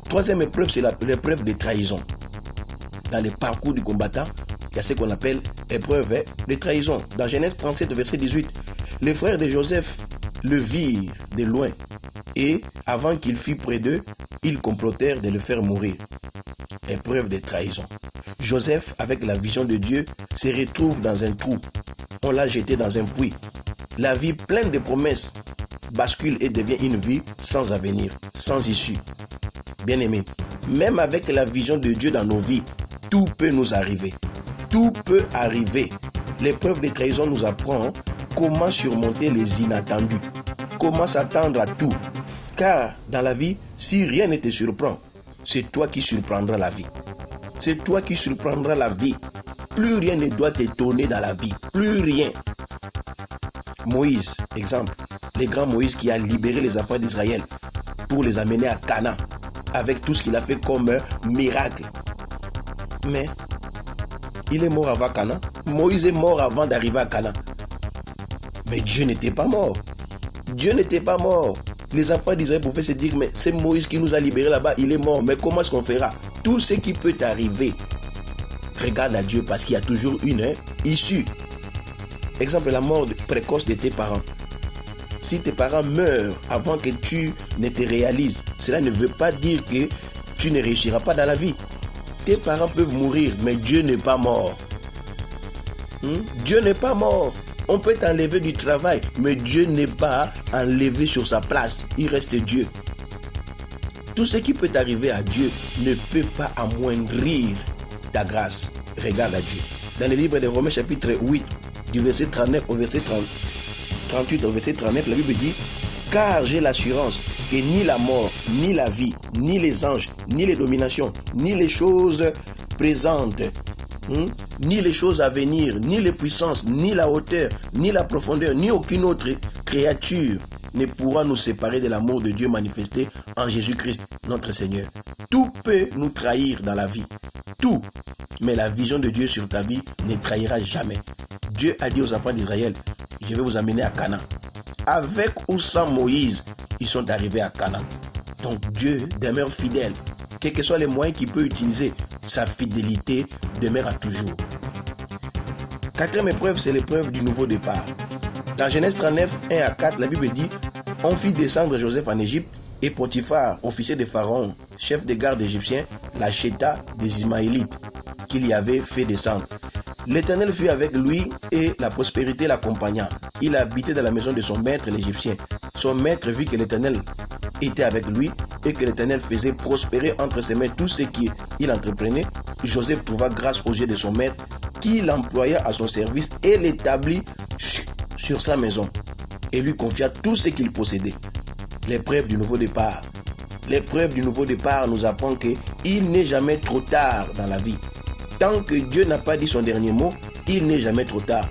Troisième épreuve, c'est l'épreuve de trahison. Dans le parcours du combattant, il y a ce qu'on appelle épreuve de trahison. Dans Genèse 37, verset 18, les frères de Joseph le virent de loin et avant qu'il fût près d'eux, ils complotèrent de le faire mourir. Épreuve de trahison. Joseph, avec la vision de Dieu, se retrouve dans un trou. On l'a jeté dans un puits. La vie pleine de promesses bascule et devient une vie sans avenir, sans issue. Bien-aimés, même avec la vision de Dieu dans nos vies, tout peut nous arriver. Tout peut arriver. L'épreuve de trahison nous apprend comment surmonter les inattendus, comment s'attendre à tout. Car dans la vie, si rien ne te surprend, c'est toi qui surprendras la vie. C'est toi qui surprendras la vie. Plus rien ne doit t'étonner dans la vie. Plus rien. Moïse, exemple, le grand Moïse qui a libéré les enfants d'Israël pour les amener à Canaan avec tout ce qu'il a fait comme miracle. Mais il est mort avant Canaan. Moïse est mort avant d'arriver à Canaan. Mais Dieu n'était pas mort. Dieu n'était pas mort. Les enfants d'Israël pouvaient se dire, mais c'est Moïse qui nous a libérés là-bas, il est mort. Mais comment est-ce qu'on fera? Tout ce qui peut t'arriver, regarde à Dieu parce qu'il y a toujours une issue. Exemple, la mort précoce de tes parents. Si tes parents meurent avant que tu ne te réalises, cela ne veut pas dire que tu ne réussiras pas dans la vie. Tes parents peuvent mourir, mais Dieu n'est pas mort. Dieu n'est pas mort. On peut t'enlever du travail, mais Dieu n'est pas enlevé sur sa place. Il reste Dieu. Tout ce qui peut arriver à Dieu ne peut pas amoindrir ta grâce. Regarde à Dieu. Dans le livre de Romains chapitre 8, du verset 39 au verset 38 au verset 39, la Bible dit « Car j'ai l'assurance que ni la mort, ni la vie, ni les anges, ni les dominations, ni les choses présentes, ni les choses à venir, ni les puissances, ni la hauteur, ni la profondeur, ni aucune autre créature ne pourra nous séparer de l'amour de Dieu manifesté en Jésus-Christ, notre Seigneur. » Tout peut nous trahir dans la vie. Tout. Mais la vision de Dieu sur ta vie ne trahira jamais. Dieu a dit aux enfants d'Israël, je vais vous amener à Canaan. Avec ou sans Moïse, ils sont arrivés à Canaan. Donc Dieu demeure fidèle. Quels que soient les moyens qu'il peut utiliser, sa fidélité demeure à toujours. Quatrième épreuve, c'est l'épreuve du nouveau départ. Dans Genèse 39, 1 à 4, la Bible dit, on fit descendre Joseph en Égypte et Potiphar, officier de Pharaon, chef des gardes égyptiens, l'acheta des Ismaélites qu'il y avait fait descendre. L'Éternel fut avec lui et la prospérité l'accompagna. Il habitait dans la maison de son maître l'Égyptien. Son maître vit que l'Éternel était avec lui et que l'Éternel faisait prospérer entre ses mains tout ce qu'il entreprenait. Joseph trouva grâce aux yeux de son maître qui l'employa à son service et l'établit sur sa maison et lui confia tout ce qu'il possédait. L'épreuve du nouveau départ. L'épreuve du nouveau départ nous apprend qu'il n'est jamais trop tard dans la vie. Tant que Dieu n'a pas dit son dernier mot, il n'est jamais trop tard.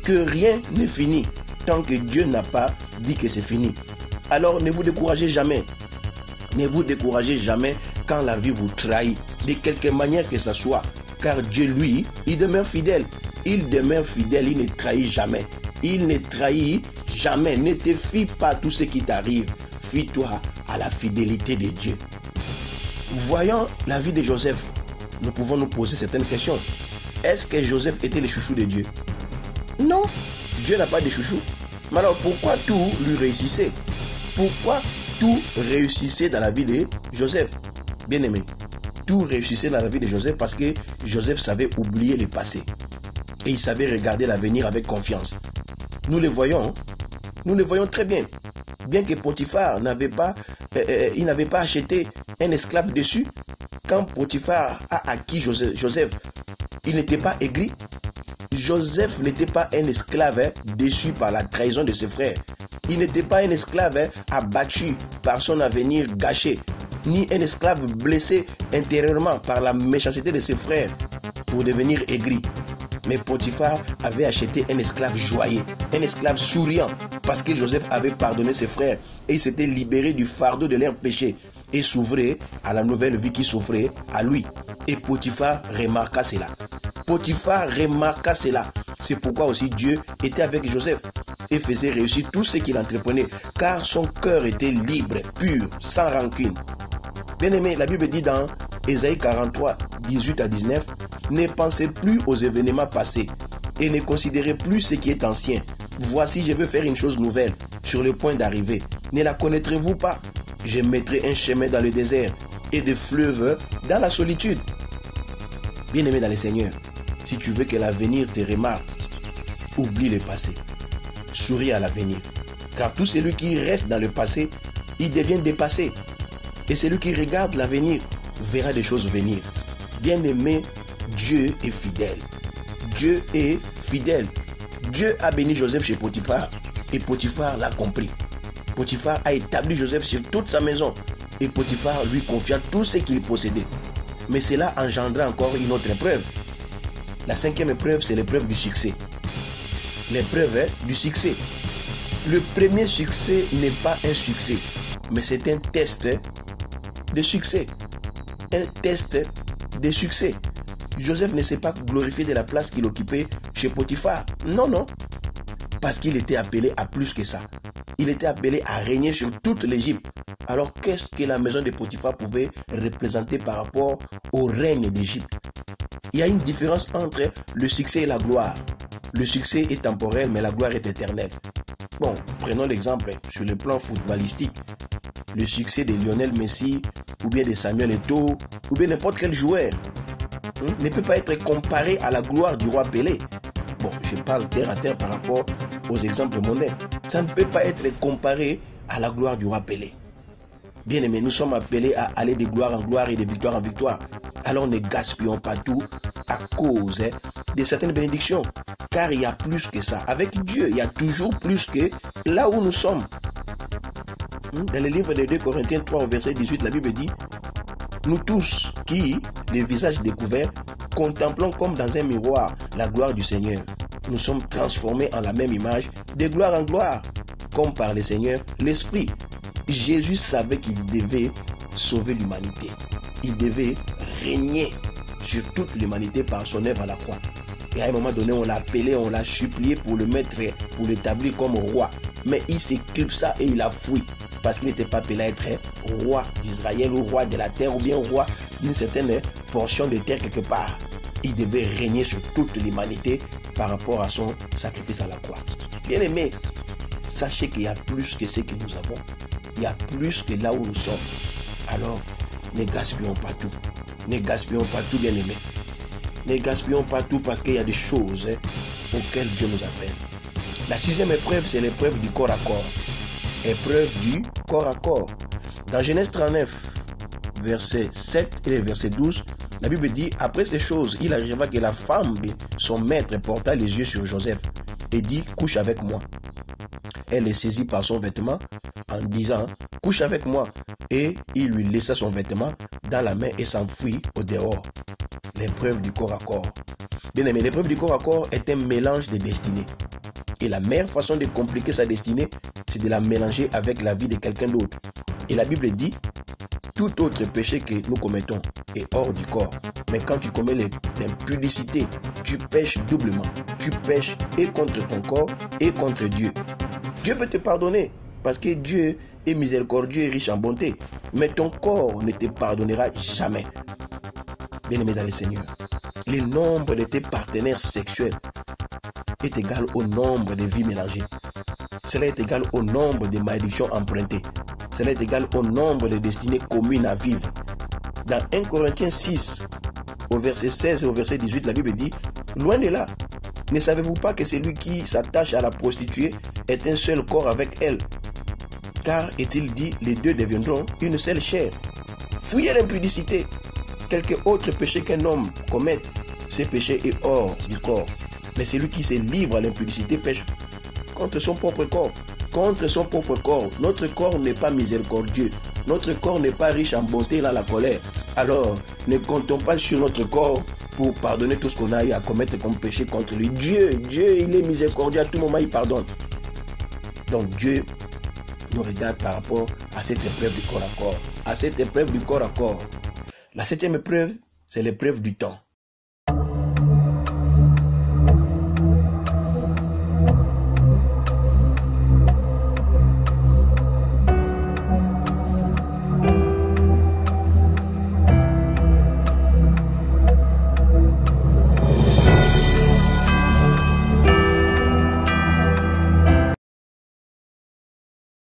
Que rien n'est fini tant que Dieu n'a pas dit que c'est fini. Alors ne vous découragez jamais. Ne vous découragez jamais quand la vie vous trahit, de quelque manière que ce soit. Car Dieu, lui, il demeure fidèle. Il demeure fidèle, il ne trahit jamais. Il ne trahit jamais. Ne te fie pas à tout ce qui t'arrive. Fie-toi à la fidélité de Dieu. Voyons la vie de Joseph. Nous pouvons nous poser certaines questions. Est-ce que Joseph était le chouchou de Dieu? Non, Dieu n'a pas de chouchou. Mais alors pourquoi tout lui réussissait? Pourquoi tout réussissait dans la vie de Joseph? Bien aimé, tout réussissait dans la vie de Joseph parce que Joseph savait oublier le passé. Et il savait regarder l'avenir avec confiance. Nous le voyons, très bien. Bien que Potiphar n'avait pas acheté un esclave dessus, quand Potiphar a acquis Joseph, il n'était pas aigri. Joseph n'était pas un esclave déçu par la trahison de ses frères. Il n'était pas un esclave abattu par son avenir gâché, ni un esclave blessé intérieurement par la méchanceté de ses frères pour devenir aigri. Mais Potiphar avait acheté un esclave joyeux, un esclave souriant, parce que Joseph avait pardonné ses frères et il s'était libéré du fardeau de leurs péchés et s'ouvrait à la nouvelle vie qui s'offrait à lui. Et Potiphar remarqua cela. Potiphar remarqua cela. C'est pourquoi aussi Dieu était avec Joseph et faisait réussir tout ce qu'il entreprenait, car son cœur était libre, pur, sans rancune. Bien aimé, la Bible dit dans Ésaïe 43, 18 à 19, ne pensez plus aux événements passés et ne considérez plus ce qui est ancien. Voici, je veux faire une chose nouvelle sur le point d'arriver. Ne la connaîtrez-vous pas? Je mettrai un chemin dans le désert et des fleuves dans la solitude. Bien aimé dans le Seigneur, si tu veux que l'avenir te remarque, oublie le passé. Souris à l'avenir. Car tout celui qui reste dans le passé, il devient dépassé. Et celui qui regarde l'avenir verra des choses venir. Bien aimé, Dieu est fidèle. Dieu est fidèle. Dieu a béni Joseph chez Potiphar et Potiphar l'a compris. Potiphar a établi Joseph sur toute sa maison et Potiphar lui confia tout ce qu'il possédait. Mais cela engendra encore une autre épreuve. La cinquième épreuve, c'est l'épreuve du succès. L'épreuve du succès. Le premier succès n'est pas un succès, mais c'est un test de succès. Un test de succès. Joseph ne s'est pas glorifié de la place qu'il occupait chez Potiphar. Non, non. Parce qu'il était appelé à plus que ça. Il était appelé à régner sur toute l'Égypte. Alors qu'est-ce que la maison de Potiphar pouvait représenter par rapport au règne d'Égypte? Il y a une différence entre le succès et la gloire. Le succès est temporel, mais la gloire est éternelle. Bon, prenons l'exemple sur le plan footballistique. Le succès de Lionel Messi, ou bien de Samuel Eto'o, ou bien n'importe quel joueur, ne peut pas être comparé à la gloire du roi Pelé. Bon, je parle terre à terre par rapport aux exemples mondains. Ça ne peut pas être comparé à la gloire du roi Pelé. Bien aimé, nous sommes appelés à aller de gloire en gloire et de victoire en victoire. Alors ne gaspillons pas tout à cause de certaines bénédictions. Car il y a plus que ça. Avec Dieu, il y a toujours plus que là où nous sommes. Dans le livre de 2 Corinthiens 3 au verset 18, la Bible dit: nous tous qui, le visage découvert, contemplons comme dans un miroir la gloire du Seigneur, nous sommes transformés en la même image, de gloire en gloire, comme par le Seigneur l'Esprit. Jésus savait qu'il devait sauver l'humanité. Il devait régner sur toute l'humanité par son œuvre à la croix. Et à un moment donné, on l'a appelé, on l'a supplié pour le mettre, pour l'établir comme roi. Mais il s'éclipsa et il a fui. Parce qu'il n'était pas appelé à être roi d'Israël ou roi de la terre ou bien roi d'une certaine portion de terre quelque part. Il devait régner sur toute l'humanité par rapport à son sacrifice à la croix. Bien aimé, sachez qu'il y a plus que ce que nous avons. Il y a plus que là où nous sommes. Alors, ne gaspillons pas tout. Ne gaspillons pas tout, bien aimé. Ne gaspillons pas tout parce qu'il y a des choses auxquelles Dieu nous appelle. La sixième épreuve, c'est l'épreuve du corps à corps. Épreuve du corps à corps. Dans Genèse 39, verset 7 et verset 12, la Bible dit: après ces choses, il arriva que la femme de son maître porta les yeux sur Joseph et dit: couche avec moi. Elle le saisit par son vêtement en disant: couche avec moi. Et il lui laissa son vêtement dans la main et s'enfuit au dehors. L'épreuve du corps à corps. Bien aimé, l'épreuve du corps à corps est un mélange de destinées. Et la meilleure façon de compliquer sa destinée, c'est de la mélanger avec la vie de quelqu'un d'autre. Et la Bible dit: tout autre péché que nous commettons est hors du corps. Mais quand tu commets l'impudicité, tu pèches doublement. Tu pèches et contre ton corps et contre Dieu. Dieu peut te pardonner parce que Dieu est miséricordieux et riche en bonté. Mais ton corps ne te pardonnera jamais. Bien-aimé dans le Seigneur, le nombre de tes partenaires sexuels est égal au nombre de vies mélangées. Cela est égal au nombre de malédictions empruntées. Cela est égal au nombre de destinées communes à vivre. Dans 1 Corinthiens 6, au verset 16 et au verset 18, la Bible dit: loin de là, ne savez-vous pas que celui qui s'attache à la prostituée est un seul corps avec elle? Car, est-il dit, les deux deviendront une seule chair. Fuyez l'impudicité. Quelque autre péché qu'un homme commette, ce péché est hors du corps. Mais celui qui se livre à l'impudicité pêche contre son propre corps. Contre son propre corps. Notre corps n'est pas miséricordieux. Notre corps n'est pas riche en bonté dans la colère. Alors, ne comptons pas sur notre corps pour pardonner tout ce qu'on a eu à commettre comme péché contre lui. Dieu, il est miséricordieux, à tout moment il pardonne. Donc Dieu nous regarde par rapport à cette épreuve du corps à corps. À cette épreuve du corps à corps. La septième épreuve, c'est l'épreuve du temps.